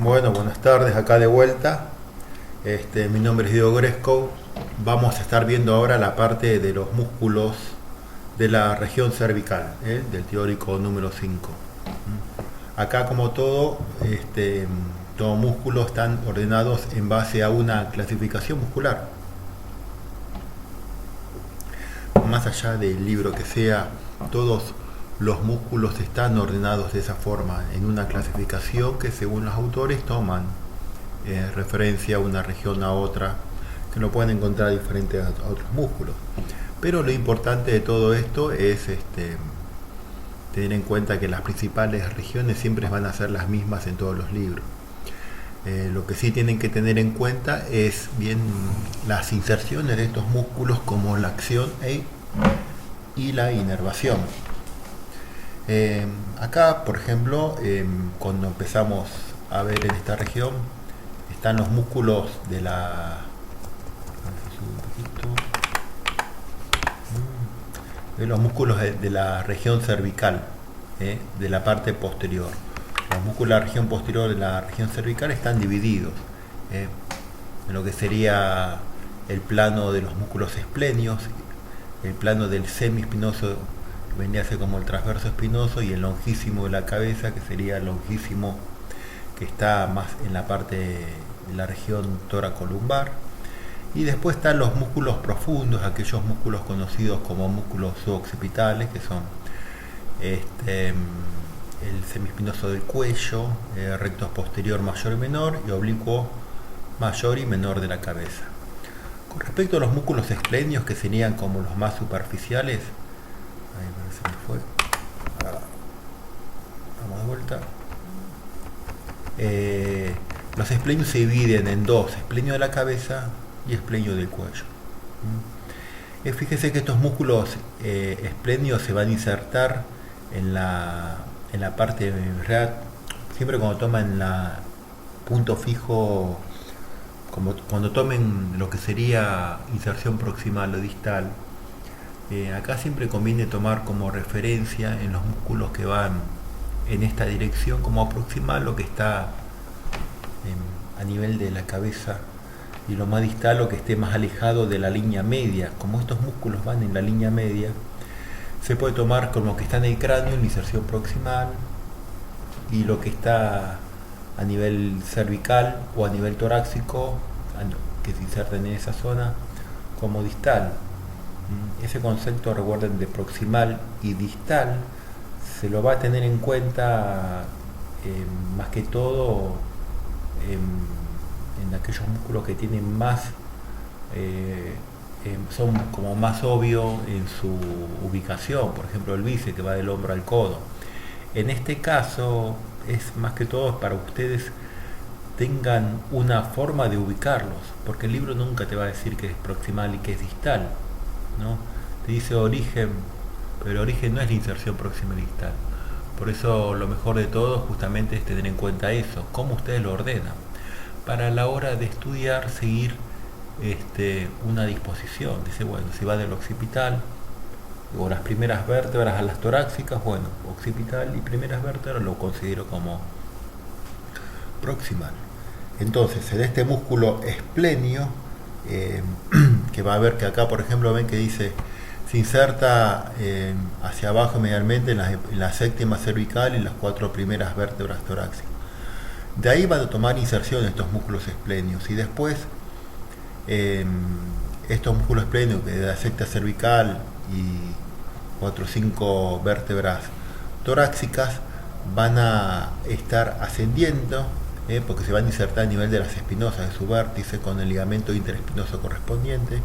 Bueno, buenas tardes, acá de vuelta. Mi nombre es Diego Gresco. Vamos a estar viendo ahora la parte de los músculos de la región cervical, del teórico número 5. Acá, como todo, todo músculo están ordenados en base a una clasificación muscular. Más allá del libro que sea, todos los músculos están ordenados de esa forma, en una clasificación que según los autores toman referencia a una región a otra, que no pueden encontrar diferente a otros músculos. Pero lo importante de todo esto es tener en cuenta que las principales regiones siempre van a ser las mismas en todos los libros. Lo que sí tienen que tener en cuenta es bien las inserciones de estos músculos, como la acción y la inervación. Acá, por ejemplo, cuando empezamos a ver en esta región, están los músculos de los músculos de la región cervical, de la parte posterior. Los músculos de la región posterior de la región cervical están divididos en lo que sería el plano de los músculos esplenios, el plano del semiespinoso, que vendría a ser como el transverso espinoso, y el longísimo de la cabeza, que sería el longísimo que está más en la parte de la región tóraco-lumbar. Y después están los músculos profundos, aquellos músculos conocidos como músculos suboccipitales, que son el semiespinoso del cuello, recto posterior mayor y menor, y oblicuo mayor y menor de la cabeza. Con respecto a los músculos esplenios, que serían como los más superficiales, ahí se me fue. Vamos de vuelta. Los esplenios se dividen en dos: esplenio de la cabeza y esplenio del cuello. Fíjese que estos músculos esplenios se van a insertar en la parte de real, siempre cuando toman punto fijo, como cuando tomen lo que sería inserción proximal o distal. Acá siempre conviene tomar como referencia en los músculos que van en esta dirección como proximal lo que está a nivel de la cabeza, y lo más distal lo que esté más alejado de la línea media. Como estos músculos van en la línea media, se puede tomar como que está en el cráneo en la inserción proximal, y lo que está a nivel cervical o a nivel torácico, que se inserten en esa zona, como distal. Ese concepto, recuerden, de proximal y distal, se lo va a tener en cuenta más que todo en aquellos músculos que tienen más, son como más obvios en su ubicación. Por ejemplo, el bíceps, que va del hombro al codo. En este caso es más que todo para ustedes tengan una forma de ubicarlos, porque el libro nunca te va a decir que es proximal y que es distal, ¿no? Te dice origen, pero el origen no es la inserción proximal y distal. Por eso lo mejor de todo justamente es tener en cuenta eso, cómo ustedes lo ordenan, para a la hora de estudiar seguir una disposición. Dice, bueno, si va del occipital o las primeras vértebras a las torácicas, bueno, occipital y primeras vértebras lo considero como proximal. Entonces, en este músculo esplenio, que va a ver que acá, por ejemplo, ven que dice se inserta hacia abajo medialmente en la séptima cervical y las 4 primeras vértebras torácicas. De ahí van a tomar inserción estos músculos esplenios, y después estos músculos esplenios de la sexta cervical y 4 o 5 vértebras torácicas van a estar ascendiendo, porque se van a insertar a nivel de las espinosas de su vértice con el ligamento interespinoso correspondiente.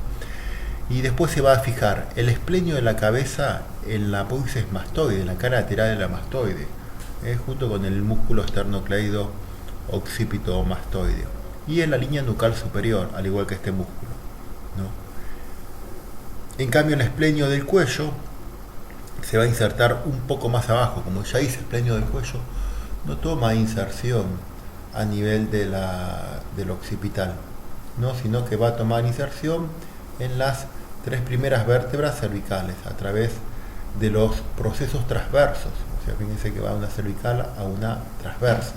Y después se va a fijar el esplenio de la cabeza en la apófisis mastoide, en la cara lateral de la mastoide, junto con el músculo esternocleido occipito mastoideo, y en la línea nucal superior, al igual que este músculo, ¿no? En cambio, el esplenio del cuello se va a insertar un poco más abajo. Como ya hice esplenio del cuello, no toma inserción a nivel del occipital, ¿no? Sino que va a tomar inserción en las 3 primeras vértebras cervicales a través de los procesos transversos. O sea, fíjense que va de una cervical a una transversa.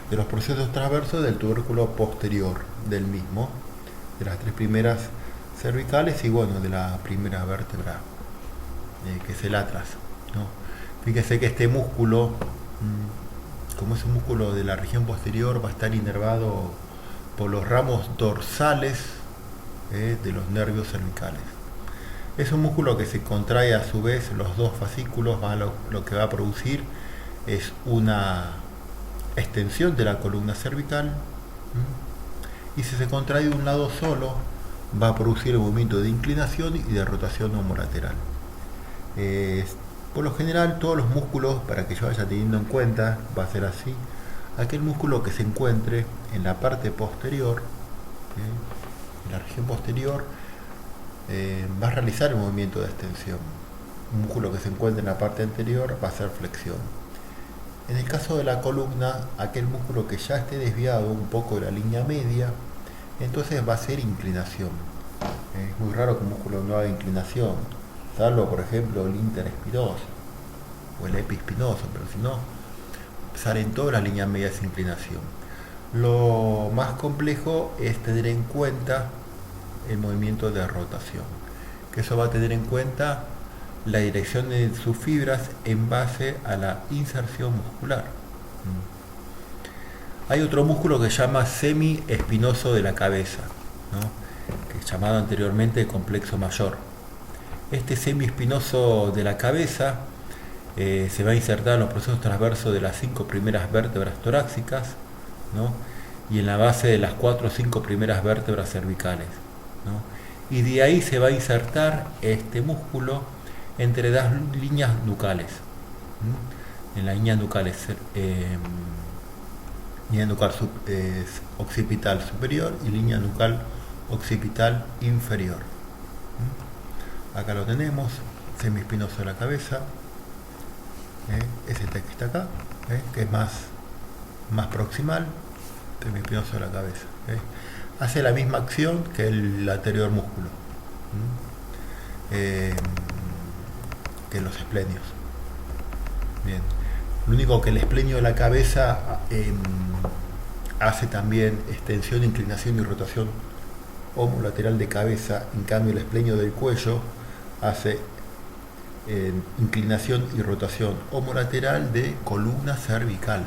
de los procesos transversos del tubérculo posterior del mismo, de las 3 primeras cervicales y bueno, de la primera vértebra, que es el atlas, ¿no? Fíjense que este músculo, como es un músculo de la región posterior, va a estar inervado por los ramos dorsales de los nervios cervicales. Es un músculo que se contrae a su vez los dos fascículos, lo que va a producir es una extensión de la columna cervical, y si se contrae de un lado solo, va a producir el movimiento de inclinación y de rotación homolateral. Por lo general, todos los músculos, para que yo vaya teniendo en cuenta, va a ser así. Aquel músculo que se encuentre en la parte posterior, en la región posterior, va a realizar el movimiento de extensión. Un músculo que se encuentre en la parte anterior va a hacer flexión. En el caso de la columna, aquel músculo que ya esté desviado un poco de la línea media, entonces va a ser inclinación. Es muy raro que un músculo no haga inclinación, salvo por ejemplo el interespinoso o el epispinoso, pero si no, sale en toda la línea media esa inclinación. Lo más complejo es tener en cuenta el movimiento de rotación, que eso va a tener en cuenta la dirección de sus fibras en base a la inserción muscular. Hay otro músculo que se llama semiespinoso de la cabeza, ¿no? Que es llamado anteriormente complejo mayor. Este semiespinoso de la cabeza se va a insertar en los procesos transversos de las 5 primeras vértebras torácicas, ¿no? Y en la base de las 4 o 5 primeras vértebras cervicales, ¿no? Y de ahí se va a insertar este músculo entre las líneas nucales, en la línea nucal occipital superior y línea nucal occipital inferior. Acá lo tenemos, semiespinoso de la cabeza, es este que está acá, que es más proximal, semiespinoso de la cabeza. Hace la misma acción que el anterior músculo, que los esplenios. Bien. Lo único que el esplenio de la cabeza hace también extensión, inclinación y rotación homolateral de cabeza, en cambio el esplenio del cuello hace inclinación y rotación homolateral de columna cervical.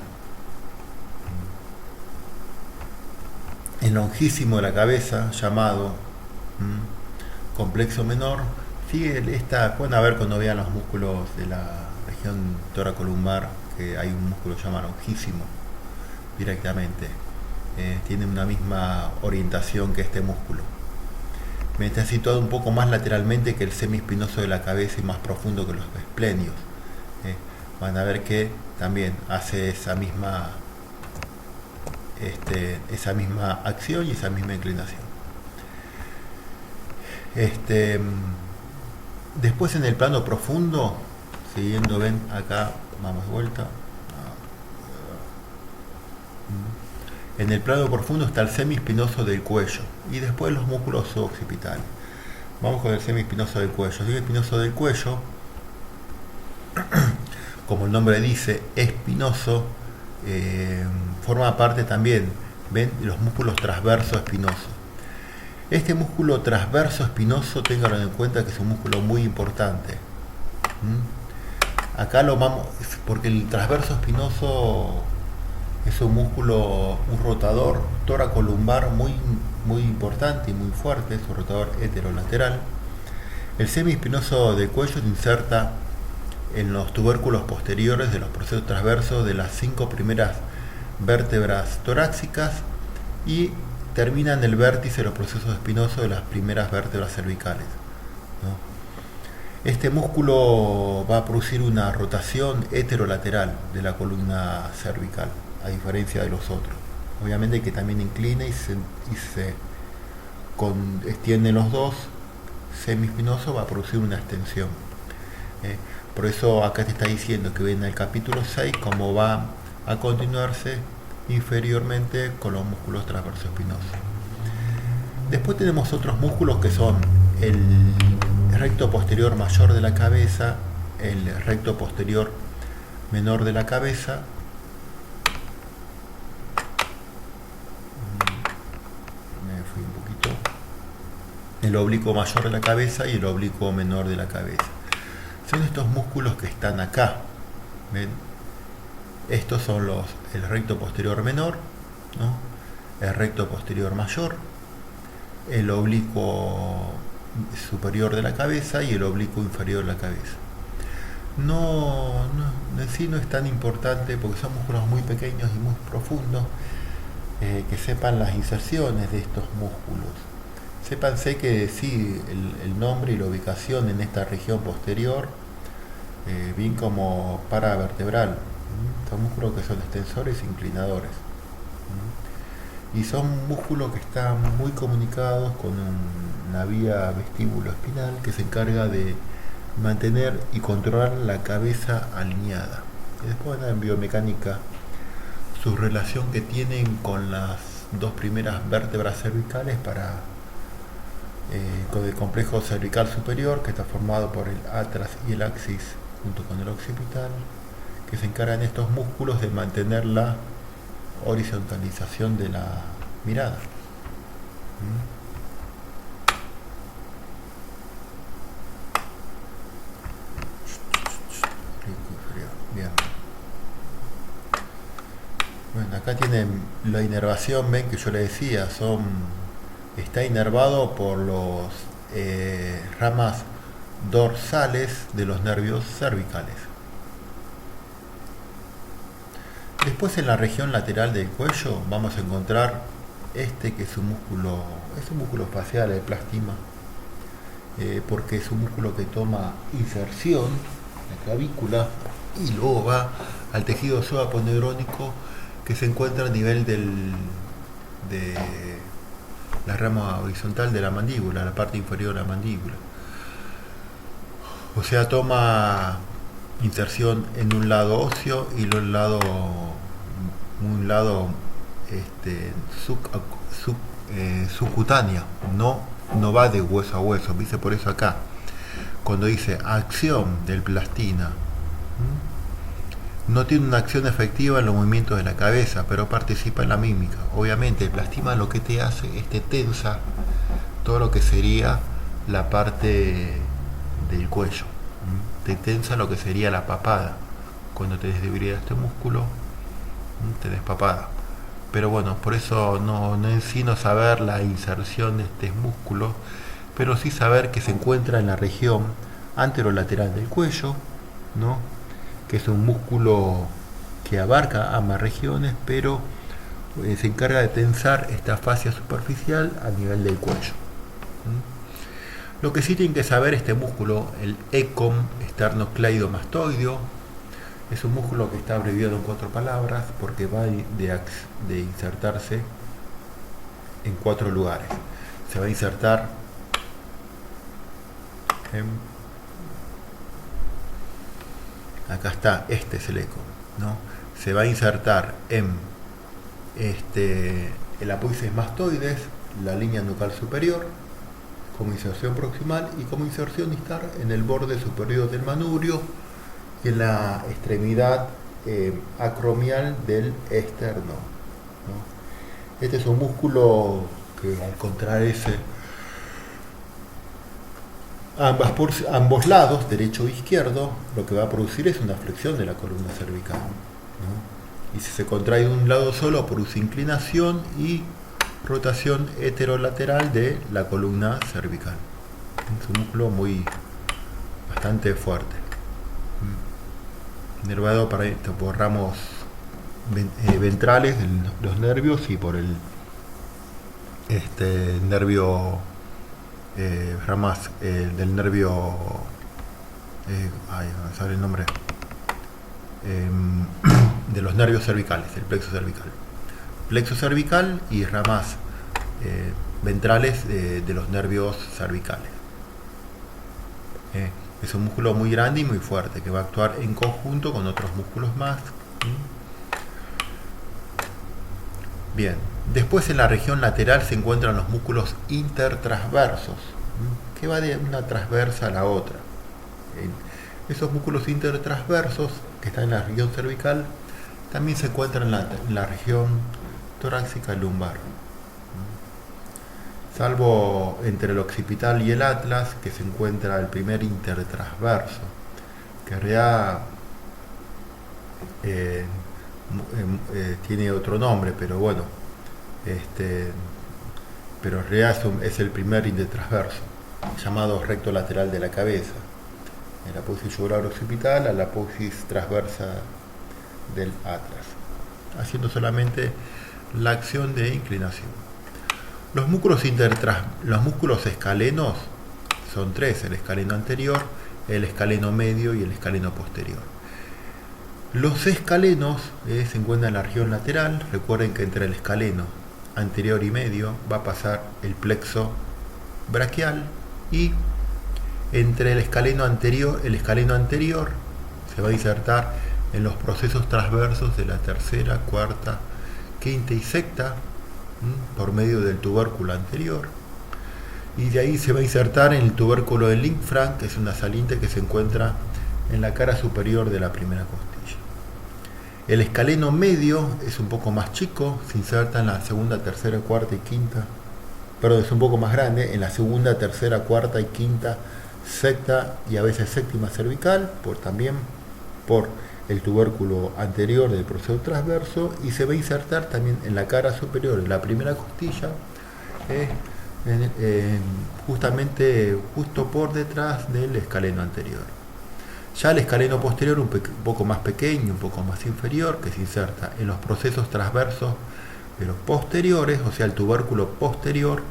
El longísimo de la cabeza, llamado complexo menor, sigue pueden ver cuando vean los músculos de la región toracolumbar, que hay un músculo llamado longísimo directamente. Tiene una misma orientación que este músculo. Está situado un poco más lateralmente que el semiespinoso de la cabeza y más profundo que los esplenios. Van a ver que también hace esa misma acción y esa misma inclinación. Después en el plano profundo, siguiendo, ven acá, vamos de vuelta. En el plano profundo está el semiespinoso del cuello y después los músculos occipitales. Vamos con el semiespinoso del cuello. El semiespinoso del cuello, como el nombre dice, espinoso, forma parte también, ven, de los músculos transverso espinosos. Este músculo transverso espinoso, ténganlo en cuenta que es un músculo muy importante. Acá lo vamos, porque el transverso espinoso es un músculo, un rotador toracolumbar muy importante y muy fuerte, es un rotador heterolateral. El semiespinoso del cuello se inserta en los tubérculos posteriores de los procesos transversos de las 5 primeras vértebras torácicas y termina en el vértice de los procesos espinosos de las primeras vértebras cervicales, ¿no? Este músculo va a producir una rotación heterolateral de la columna cervical, a diferencia de los otros. Obviamente que también inclina y se extienden los dos. Semiespinoso va a producir una extensión. Por eso acá te está diciendo que en el capítulo 6 cómo va a continuarse inferiormente con los músculos transverso espinosos. Después tenemos otros músculos que son el recto posterior mayor de la cabeza, el recto posterior menor de la cabeza el oblicuo mayor de la cabeza y el oblicuo menor de la cabeza. Son estos músculos que están acá. ¿Ven? Estos son el recto posterior menor, ¿no? El recto posterior mayor, el oblicuo superior de la cabeza y el oblicuo inferior de la cabeza. En sí no es tan importante porque son músculos muy pequeños y muy profundos, que sepan las inserciones de estos músculos. Sépanse que sí, el nombre y la ubicación en esta región posterior, bien como paravertebral. Son músculos que son extensores e inclinadores. Y son músculos que están muy comunicados con una vía vestíbulo-espinal que se encarga de mantener y controlar la cabeza alineada. Y después en biomecánica, su relación que tienen con las dos primeras vértebras cervicales con el complejo cervical superior, que está formado por el atras y el axis junto con el occipital, que se encargan estos músculos de mantener la horizontalización de la mirada. Bien. Bueno, acá tienen la inervación, ven que yo le decía, está inervado por los ramas dorsales de los nervios cervicales. Después en la región lateral del cuello vamos a encontrar que es un músculo facial, el plastima, porque es un músculo que toma inserción, la clavícula, y luego va al tejido subaponeurónico que se encuentra a nivel de la rama horizontal de la mandíbula, la parte inferior de la mandíbula. O sea, toma inserción en un lado óseo y un lado subcutáneo, no va de hueso a hueso. Dice por eso acá, cuando dice acción del plastina, no tiene una acción efectiva en los movimientos de la cabeza, pero participa en la mímica. Obviamente el plastima lo que te hace es te tensa todo lo que sería la parte del cuello, te tensa lo que sería la papada. Cuando te desdebilita este músculo, te despapada. Pero bueno, por eso no en sí no saber la inserción de este músculo, pero sí saber que se encuentra en la región anterolateral del cuello, ¿no? Que es un músculo que abarca ambas regiones, pero se encarga de tensar esta fascia superficial a nivel del cuello. Lo que sí tienen que saber este músculo, el ECOM, esternocleidomastoideo, es un músculo que está abreviado en 4 palabras porque va de insertarse en 4 lugares. Se va a insertar acá está, este es el ECOM, ¿no? Se va a insertar en el apófisis mastoides, la línea nucal superior, como inserción proximal, y como inserción distal en el borde superior del manubrio y en la extremidad acromial del esterno, ¿no? Este es un músculo que al contraerse ambos lados, derecho e izquierdo, lo que va a producir es una flexión de la columna cervical, ¿no? Y si se contrae de un lado solo, produce inclinación y rotación heterolateral de la columna cervical. Es un músculo bastante fuerte, inervado por ramos ventrales de los nervios y por el nervio ramas del nervio no sabe el nombre, de los nervios cervicales, el plexo cervical y ramas ventrales de los nervios cervicales. Es un músculo muy grande y muy fuerte que va a actuar en conjunto con otros músculos más. Bien, después en la región lateral se encuentran los músculos intertransversos, que va de una transversa a la otra. Esos músculos intertransversos que están en la región cervical también se encuentran en la región torácica lumbar. salvo entre el occipital y el atlas, que se encuentra el primer intertransverso, que en realidad eh, tiene otro nombre, pero bueno, pero en realidad es el primer intertransverso, llamado recto lateral de la cabeza, en la apófisis yugular occipital a la apófisis transversa del atlas, haciendo solamente la acción de inclinación. Los músculos escalenos son tres: el escaleno anterior, el escaleno medio y el escaleno posterior. Los escalenos se encuentran en la región lateral. Recuerden que entre el escaleno anterior y medio va a pasar el plexo braquial, y entre el escaleno anterior se va a insertar en los procesos transversos de la tercera, cuarta, quinta y sexta, por medio del tubérculo anterior, y de ahí se va a insertar en el tubérculo de Linfranc, que es una saliente que se encuentra en la cara superior de la primera costilla. El escaleno medio es un poco más chico, se inserta en la segunda, tercera, cuarta y quinta, perdón, es un poco más grande, en la segunda, tercera, cuarta y quinta, sexta y a veces séptima cervical, también por el tubérculo anterior del proceso transverso, y se va a insertar también en la cara superior de la primera costilla, justamente justo por detrás del escaleno anterior. Ya el escaleno posterior, un poco más pequeño, un poco más inferior, que se inserta en los procesos transversos de los posteriores, o sea, el tubérculo posterior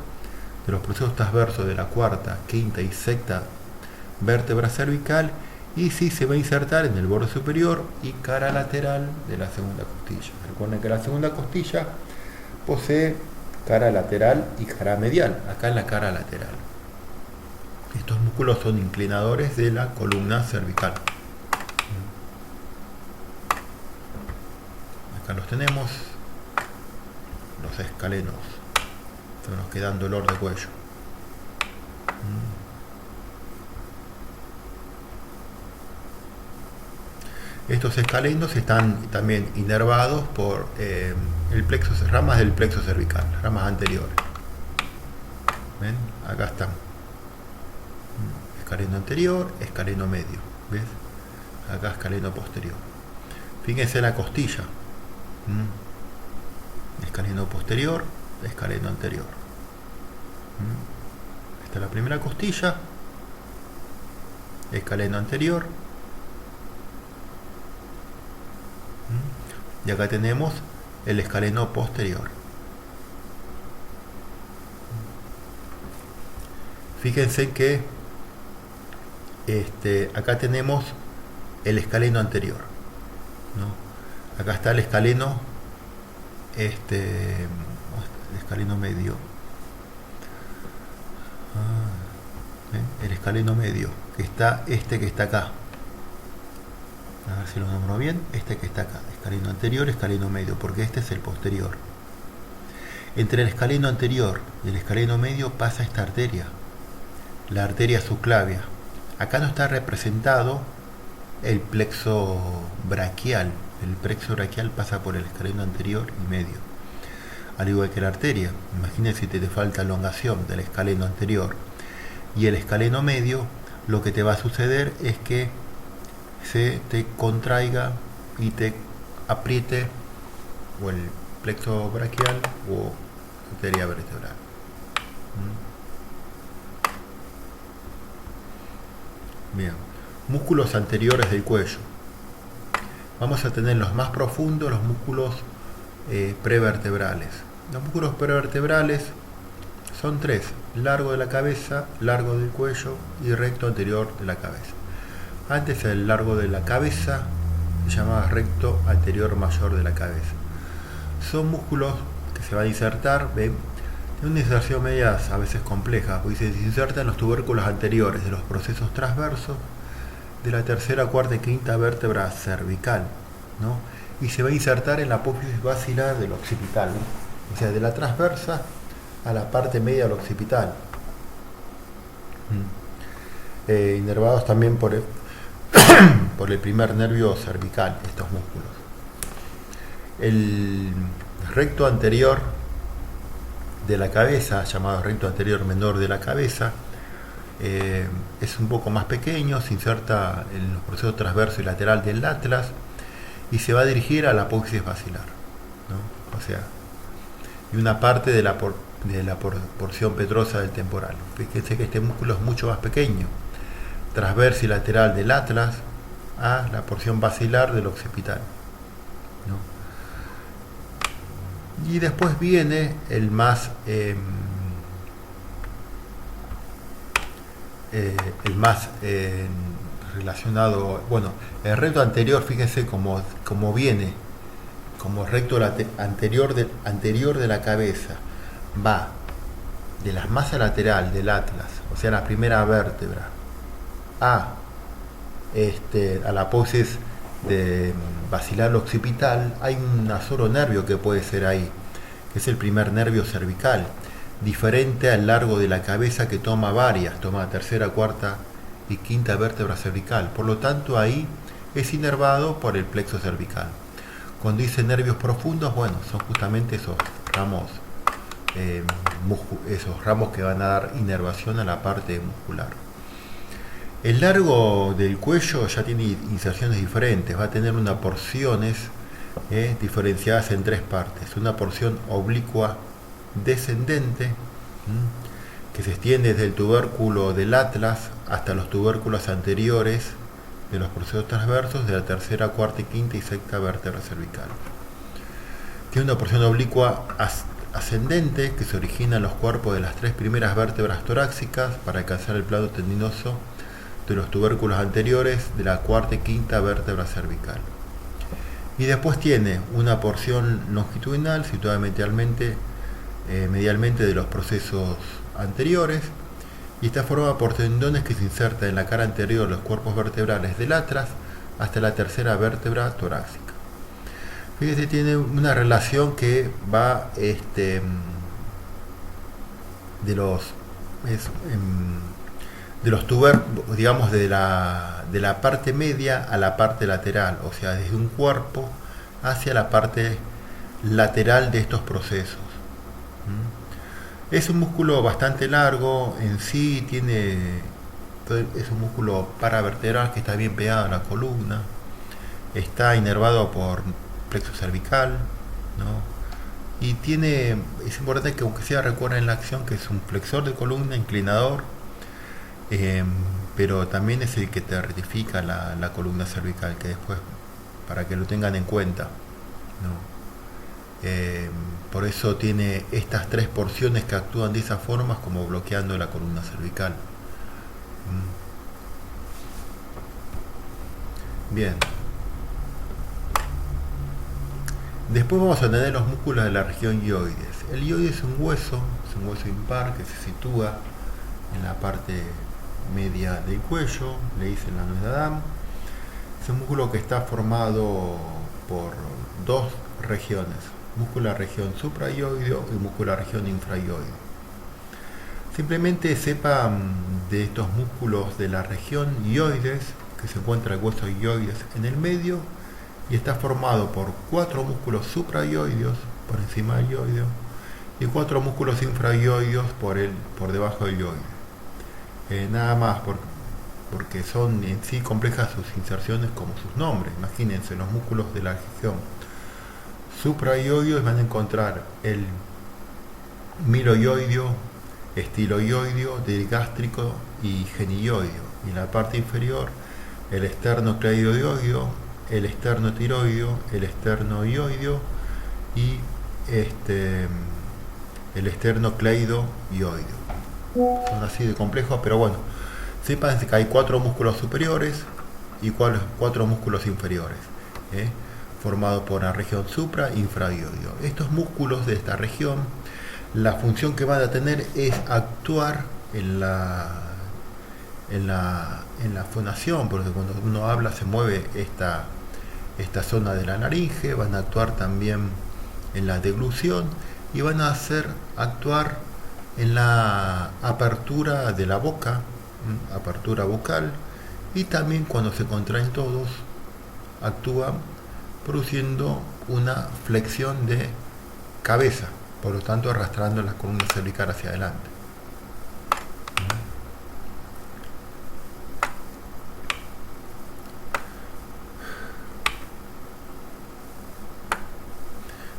de los procesos transversos de la cuarta, quinta y sexta vértebra cervical, y sí se va a insertar en el borde superior y cara lateral de la segunda costilla. Recuerden que la segunda costilla posee cara lateral y cara medial, acá en la cara lateral. Estos músculos son inclinadores de la columna cervical. Acá los tenemos, los escalenos, son los que dan dolor de cuello. Estos escalenos están también inervados por ramas del plexo cervical, ramas anteriores. ¿Ven? Acá están. Escaleno anterior, escaleno medio. ¿Ves? Acá escaleno posterior. Fíjense la costilla. Escaleno posterior, escaleno anterior. Esta es la primera costilla. Escaleno anterior. Y acá tenemos el escaleno posterior. Fíjense que acá tenemos el escaleno anterior, ¿no? Acá está el escaleno, el escaleno medio. El escaleno medio, que está que está acá. A ver si lo nombro bien. Este que está acá, escaleno anterior, escaleno medio, porque este es el posterior. Entre el escaleno anterior y el escaleno medio pasa esta arteria, la arteria subclavia. Acá no está representado el plexo braquial. El plexo braquial pasa por el escaleno anterior y medio, al igual que la arteria. Imagínense si te falta elongación del escaleno anterior y el escaleno medio, lo que te va a suceder es que se te contraiga y te apriete o el plexo braquial o arteria vertebral. Bien, músculos anteriores del cuello. Vamos a tener los más profundos, los músculos prevertebrales. Los músculos prevertebrales son tres: largo de la cabeza, largo del cuello y recto anterior de la cabeza. Antes el largo de la cabeza se llamaba recto anterior mayor de la cabeza. Son músculos que se van a insertar, ¿ven? Tiene una inserción media a veces compleja, porque se insertan los tubérculos anteriores de los procesos transversos de la tercera, cuarta y quinta vértebra cervical, ¿no? Y se va a insertar en la apófisis basilar del occipital, ¿no? O sea, de la transversa a la parte media del occipital. Inervados también por el primer nervio cervical, estos músculos. El recto anterior de la cabeza, llamado recto anterior menor de la cabeza. Es un poco más pequeño, se inserta en los procesos transverso y lateral del atlas y se va a dirigir a la apófisis basilar, ¿no? O sea, y una parte de la porción petrosa del temporal. Fíjense que este músculo es mucho más pequeño, transverso y lateral del atlas a la porción basilar del occipital, ¿no? Y después viene el más relacionado, bueno, el recto anterior, fíjense cómo viene como recto anterior de la cabeza, va de la masa lateral del atlas, o sea, la primera vértebra, a la apófisis de basilar occipital. Hay un solo nervio que puede ser ahí, que es el primer nervio cervical, diferente al largo de la cabeza, que toma tercera, cuarta y quinta vértebra cervical. Por lo tanto, ahí es inervado por el plexo cervical. Cuando dice nervios profundos, bueno, son justamente esos ramos que van a dar inervación a la parte muscular. El largo del cuello ya tiene inserciones diferentes, va a tener unas porciones diferenciadas en tres partes. Una porción oblicua descendente, que se extiende desde el tubérculo del atlas hasta los tubérculos anteriores de los procesos transversos de la tercera, cuarta, quinta y sexta vértebra cervical. Tiene una porción oblicua ascendente que se origina en los cuerpos de las tres primeras vértebras torácicas para alcanzar el plano tendinoso de los tubérculos anteriores de la cuarta y quinta vértebra cervical. Y después tiene una porción longitudinal situada medialmente de los procesos anteriores, y está formada por tendones que se insertan en la cara anterior de los cuerpos vertebrales del atlas hasta la tercera vértebra torácica. Fíjese, tiene una relación que va de los tubérculos, digamos, de la parte media a la parte lateral, o sea, desde un cuerpo hacia la parte lateral de estos procesos. Es un músculo bastante largo en sí, es un músculo paravertebral que está bien pegado a la columna, está inervado por plexo cervical, ¿no? Y es importante que aunque sea recuerden la acción que es un flexor de columna, inclinador, pero también es el que te rectifica la columna cervical, que después, para que lo tengan en cuenta, ¿no? Por eso tiene estas tres porciones que actúan de esa forma, como bloqueando la columna cervical. Bien. Después vamos a tener los músculos de la región hioides. El hioide es un hueso impar que se sitúa en la parte media del cuello, le dicen la nuez de Adán. Es un músculo que está formado por dos regiones: músculo de la región supraioideo y músculo de la región infraioideo. Simplemente sepan de estos músculos de la región hioides que se encuentra el hueso hioides en el medio, y está formado por 4 músculos supraioideos por encima del hioideo y 4 músculos infraioideos por debajo del hioide. Nada más porque son en sí complejas sus inserciones como sus nombres. Imagínense, los músculos de la región supraioideo van a encontrar el miloioideo, estiloioideo, digástrico y genioideo, y en la parte inferior el esternocleidoideo, el esternotiroideo, el esternoioideo y el esternocleidoioideo. Son así de complejos, pero bueno, sepan que hay 4 músculos superiores y 4 músculos inferiores, formados por la región supra e infraioideo. Estos músculos de esta región, la función que van a tener es actuar en la fonación, porque cuando uno habla se mueve esta zona de la laringe. Van a actuar también en la deglución y van a hacer actuar en la apertura de la boca, apertura bucal, y también cuando se contraen todos actúan produciendo una flexión de cabeza, por lo tanto arrastrando la columna cervical hacia adelante.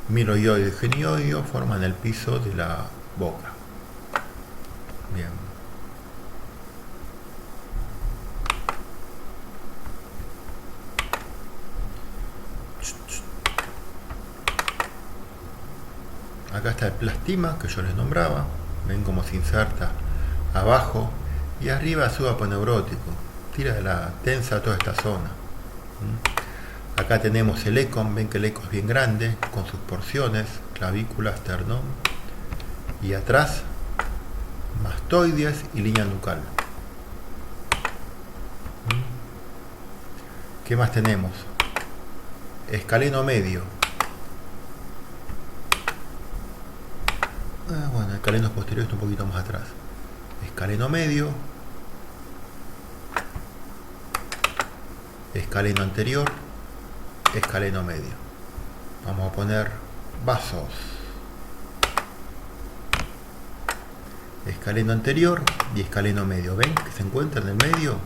Miroiodio y geniodio forman el piso de la boca. Bien. Acá está el plastima que yo les nombraba. Ven cómo se inserta abajo y arriba subaponeurótico. Tira de la tensa toda esta zona. Acá tenemos el econ, ven que el eco es bien grande, con sus porciones, clavícula, esternón, y atrás, mastoides y línea nucal. ¿Qué más tenemos? Escaleno medio. Bueno, el escaleno posterior está un poquito más atrás. Escaleno medio. Escaleno anterior. Escaleno medio. Vamos a poner vasos. Escaleno anterior y escaleno medio. ¿Ven que se encuentra en el medio?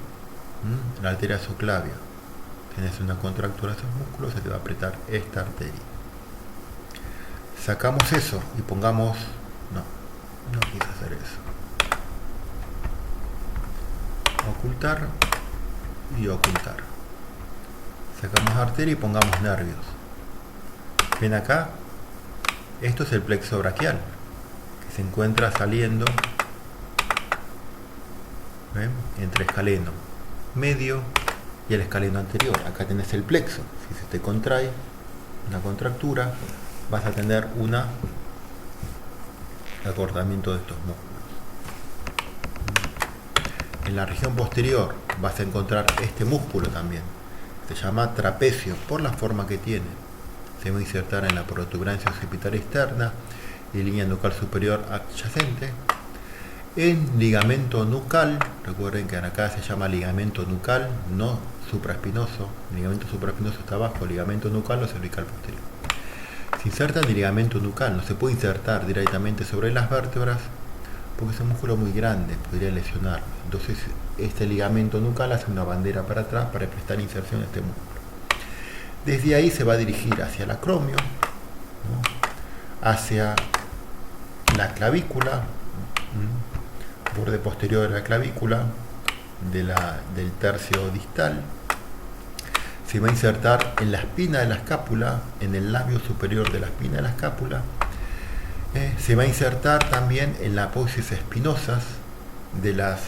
La arteria subclavia. Tienes una contractura de esos músculos, se te va a apretar esta arteria. Sacamos eso y pongamos... No quise hacer eso. Ocultar y ocultar. Sacamos arteria y pongamos nervios. Ven acá, esto es el plexo braquial, que se encuentra saliendo, ¿ven?, entre escaleno medio y el escaleno anterior. Acá tenés el plexo. Si se te contrae una contractura, vas a tener un acortamiento de estos músculos. En la región posterior vas a encontrar este músculo también. Se llama trapecio por la forma que tiene. Se va a insertar en la protuberancia occipitaria externa y línea nucal superior adyacente. En ligamento nucal, recuerden que acá se llama ligamento nucal, no supraespinoso. El ligamento supraespinoso está abajo, ligamento nucal o cervical posterior. Se inserta en el ligamento nucal, no se puede insertar directamente sobre las vértebras porque es un músculo muy grande, podría lesionarlo. Entonces este ligamento nucal hace una bandera para atrás para prestar inserción a este músculo. Desde ahí se va a dirigir hacia el acromio, ¿no?, hacia la clavícula, borde posterior de la clavícula, del tercio distal. Se va a insertar en la espina de la escápula, en el labio superior de la espina de la escápula. Se va a insertar también en la apófisis espinosas de las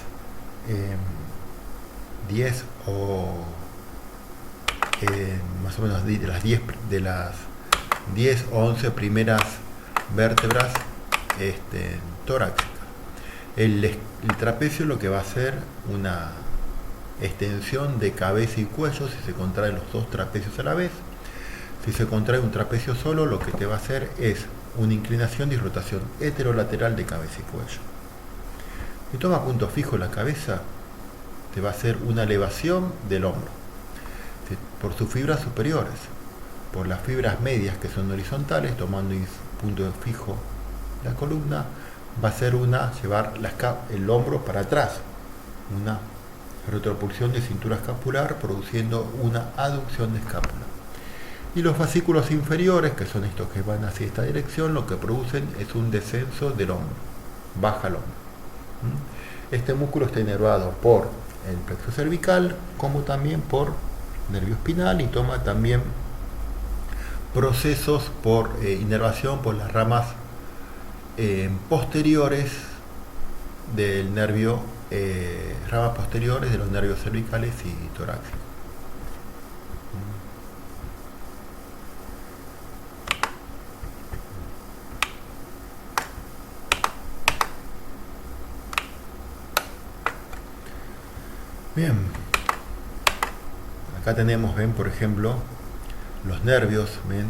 10 o más o menos de las 10 o 11 primeras vértebras torácicas. El trapecio lo que va a hacer una extensión de cabeza y cuello si se contraen los dos trapecios a la vez. Si se contrae un trapecio solo, lo que te va a hacer es una inclinación y rotación heterolateral de cabeza y cuello. Si toma punto fijo la cabeza, te va a hacer una elevación del hombro por sus fibras superiores, por las fibras medias que son horizontales, tomando punto fijo la columna, va a ser llevar el hombro para atrás, una retropulsión de cintura escapular, produciendo una aducción de escápula. Y los fascículos inferiores, que son estos que van hacia esta dirección, lo que producen es un descenso del hombro, baja el hombro. Este músculo está inervado por el plexo cervical, como también por nervio espinal, y toma también procesos por inervación por las ramas posteriores del nervio, ramas posteriores de los nervios cervicales y torácicos. Bien, acá tenemos, ven, por ejemplo, los nervios, ven,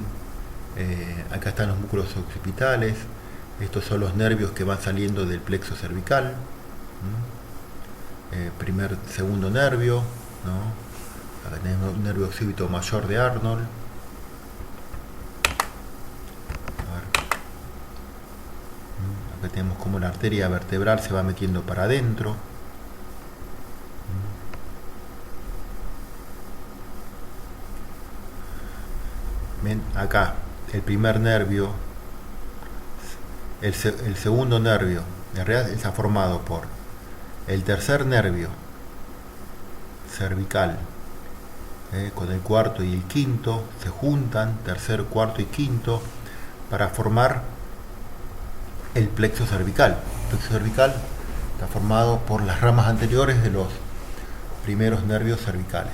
acá están los músculos occipitales, estos son los nervios que van saliendo del plexo cervical, segundo nervio, ¿no? Acá tenemos un nervio occipito mayor de Arnold. Acá tenemos como la arteria vertebral se va metiendo para adentro. ¿Ven? Acá el primer nervio, el segundo nervio, en realidad está formado por el tercer nervio cervical, con el cuarto y el quinto, se juntan, tercer, cuarto y quinto, para formar el plexo cervical. El plexo cervical está formado por las ramas anteriores de los primeros nervios cervicales.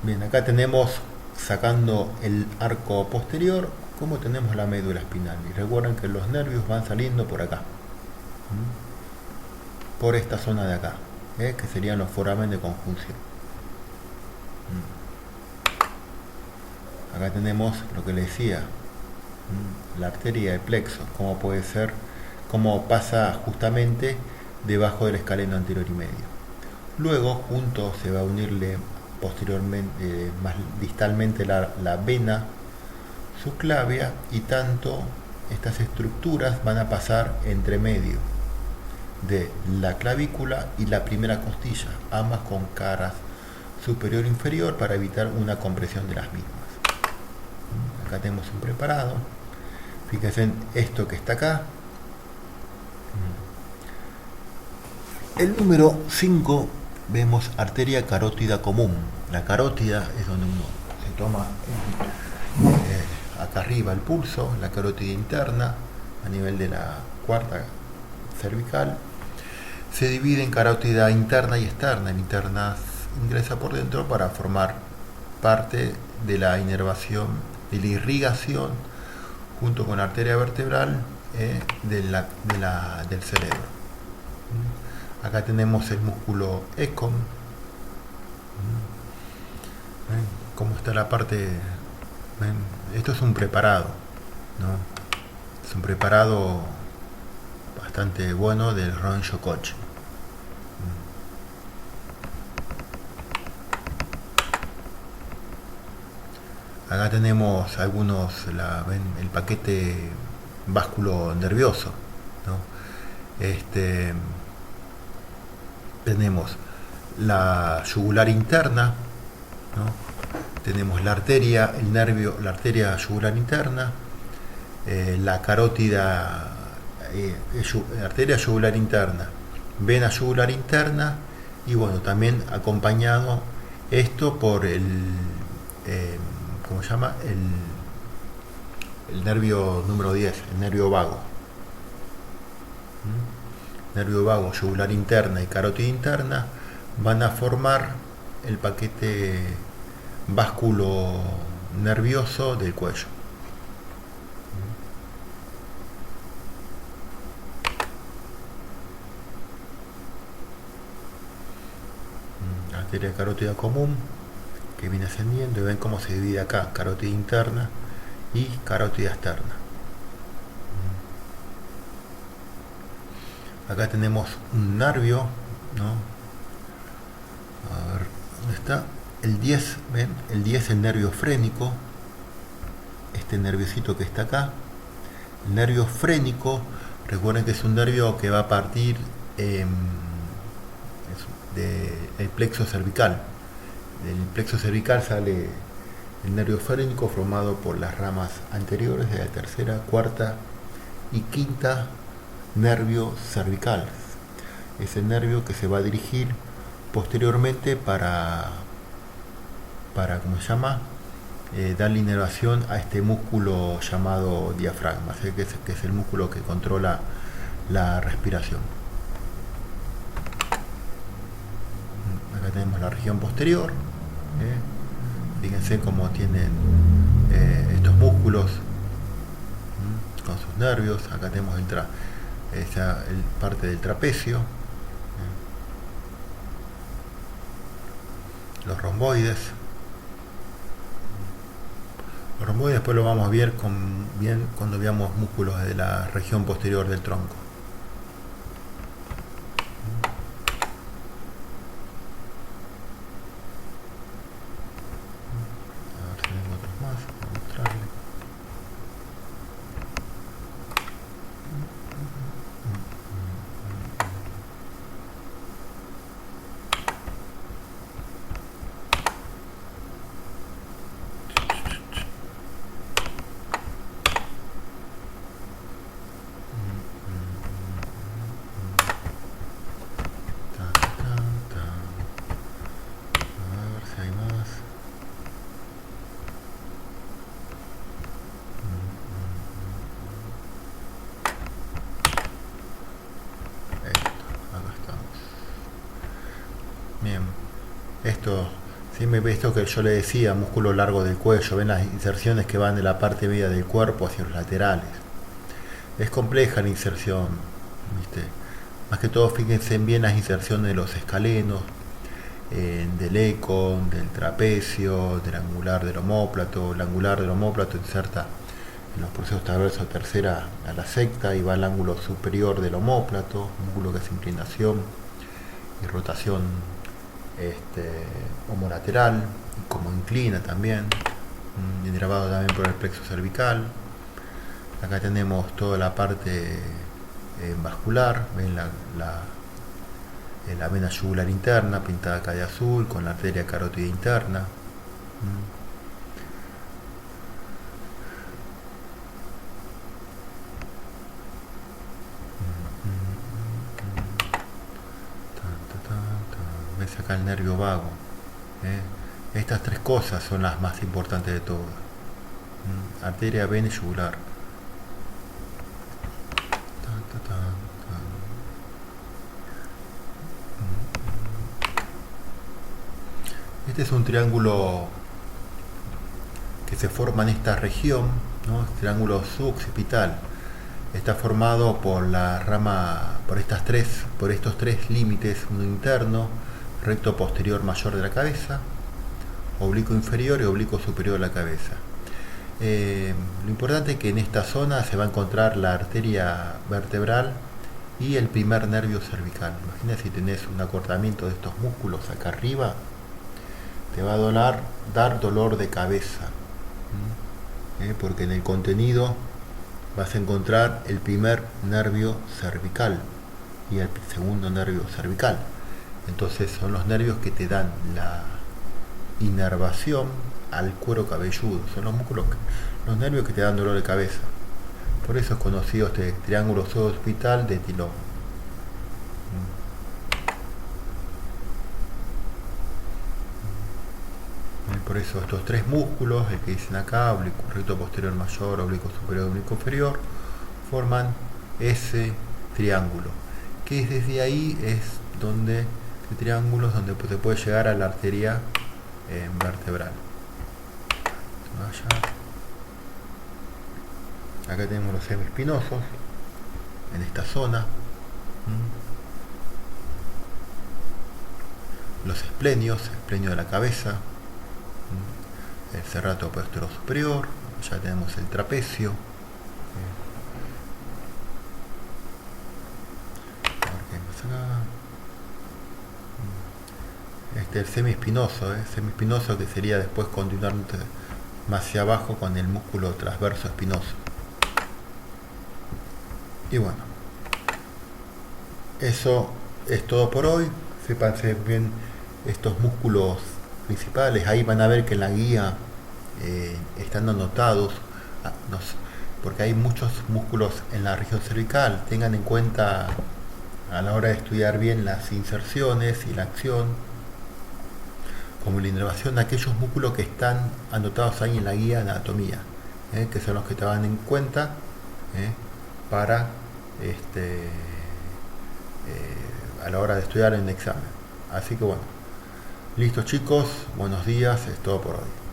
Bien, acá tenemos, sacando el arco posterior, como tenemos la médula espinal. Y recuerden que los nervios van saliendo por acá, por esta zona de acá, que serían los foramen de conjunción. Acá tenemos lo que le decía, la arteria del plexo, cómo puede ser, cómo pasa justamente debajo del escaleno anterior y medio. Luego, junto se va a unirle posteriormente, más distalmente, la vena subclavia, y tanto estas estructuras van a pasar entre medio de la clavícula y la primera costilla, ambas con caras superior e inferior, para evitar una compresión de las mismas. Acá tenemos un preparado. Fíjense en esto que está acá. El número 5 vemos arteria carótida común. La carótida es donde uno se toma acá arriba el pulso, la carótida interna a nivel de la cuarta cervical. Se divide en carótida interna y externa. La interna ingresa por dentro para formar parte de la inervación, de la irrigación, junto con la arteria vertebral del cerebro. Acá tenemos el músculo ECOM. ¿Cómo está la parte? Esto es un preparado, ¿no? Es un preparado bastante bueno del Ron-Shokochi. Acá tenemos algunos, el paquete básculo nervioso, ¿no? Tenemos la yugular interna, ¿no? Tenemos la arteria, el nervio, la arteria yugular interna, la carótida, arteria yugular interna, vena yugular interna, y bueno, también acompañado esto por el ¿cómo se llama? El nervio número 10, el nervio vago. Nervio vago, yugular interna y carótida interna van a formar el paquete básculo nervioso del cuello. Arteria carótida común, que viene ascendiendo, y ven cómo se divide acá, carótida interna y carótida externa. Acá tenemos un nervio, ¿no? A ver, ¿dónde está? El 10, ¿ven? El 10 es el nervio frénico, este nerviosito que está acá. El nervio frénico, recuerden que es un nervio que va a partir del plexo cervical. Del plexo cervical sale el nervio frénico, formado por las ramas anteriores de la tercera, cuarta y quinta nervio cervical. Es el nervio que se va a dirigir posteriormente para ¿cómo se llama? Darle inervación a este músculo llamado diafragma, que es el músculo que controla la respiración. Acá tenemos la región posterior. Fíjense cómo tienen estos músculos con sus nervios. Acá tenemos parte del trapecio, los romboides. Los romboides después lo vamos a ver bien cuando veamos músculos de la región posterior del tronco. A ver si tengo otros más para mostrarles. me ve esto que yo le decía, músculo largo del cuello, ven las inserciones que van de la parte media del cuerpo hacia los laterales. Es compleja la inserción, ¿viste? Más que todo fíjense bien las inserciones de los escalenos, del eco, del trapecio, del angular del omóplato. El angular del omóplato inserta en los procesos transversos tercera a la sexta y va al ángulo superior del omóplato, músculo que es inclinación y rotación homolateral, y como inclina también, grabado también por el plexo cervical. Acá tenemos toda la parte vascular, ven la vena yugular interna pintada acá de azul con la arteria carótida interna. Ves acá el nervio vago. Estas tres cosas son las más importantes de todas: arteria, vena y yugular. Este es un triángulo que se forma en esta región, ¿no? Triángulo suboccipital. Está formado por la rama, por estos tres límites: uno interno, recto posterior mayor de la cabeza, oblicuo inferior y oblicuo superior de la cabeza. Lo importante es que en esta zona se va a encontrar la arteria vertebral y el primer nervio cervical. Imagina si tenés un acortamiento de estos músculos acá arriba, te va a dar dolor de cabeza, porque en el contenido vas a encontrar el primer nervio cervical y el segundo nervio cervical. Entonces son los nervios que te dan la inervación al cuero cabelludo, son los nervios que te dan dolor de cabeza. Por eso es conocido este triángulo suboccipital de Tilón. Por eso estos tres músculos, el que dicen acá, recto posterior mayor, oblicuo superior, oblicuo inferior, forman ese triángulo, que desde ahí es donde el triángulo es donde se puede llegar a la arteria vertebral. Acá tenemos los semiespinosos en esta zona, los esplenios, esplenio de la cabeza, el serrato posterior superior, ya tenemos el trapecio, el semiespinoso que sería después continuar más hacia abajo con el músculo transverso espinoso. Y bueno, eso es todo por hoy. Sépanse bien estos músculos principales. Ahí van a ver que en la guía están anotados, porque hay muchos músculos en la región cervical. Tengan en cuenta a la hora de estudiar bien las inserciones y la acción, como la inervación de aquellos músculos que están anotados ahí en la guía de anatomía, que son los que te van en cuenta para a la hora de estudiar en el examen. Así que bueno, listo chicos, buenos días, es todo por hoy.